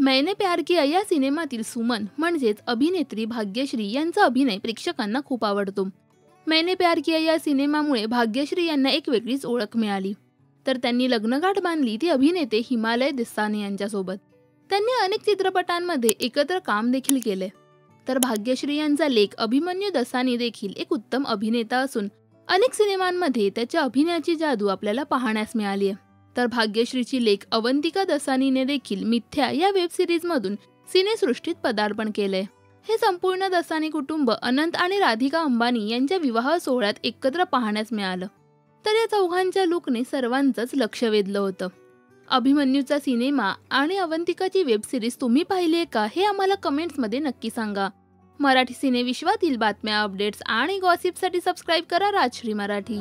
मैंने प्यार किया या सिनेमातील सुमन म्हणजेच अभिनेत्री भाग्यश्री यांचा अभिनय प्रेक्षकांना खूप आवडतो. मैंने प्यार किया या सिनेमामुळे भाग्यश्री यांना एक वेगळीच ओळख मिळाली. तर त्यांनी लग्नगाठ बांधली ती अभिनेते हिमालय दस्तानी यांच्यासोबत. त्यांनी अनेक चित्रपटांमध्ये एकत्र काम देखील केले. तर भाग्यश्री यांचा लेक अभिमन्यू दसानी देखील एक उत्तम अभिनेता असून अनेक सिनेमांमध्ये त्याच्या अभिनयाची जादू आपल्याला पाहण्यास मिळाली आहे. तर भाग्यश्रीची लेक अवंतिका दसानीने देखील मिथ्या या वेब सिरीज मधून सिनेसृष्टीत पदार्पण केले. हे संपूर्ण दसानी कुटुंब अनंत आणि राधिका अंबानी यांच्या विवाह सोहळ्यात एकत्र पाहण्यास मिळालं. तर या चौघांच्या लुकने सर्वांचंच लक्ष वेधलं होतं. अभिमन्यूचा सिनेमा आणि अवंतिकाची वेब सिरीज तुम्ही पाहिली आहे का हे आम्हाला कमेंट्समध्ये नक्की सांगा. मराठी सिनेविश्वातील बातम्या, अपडेट्स आणि गॉसिपसाठी सबस्क्राईब करा राजश्री मराठी.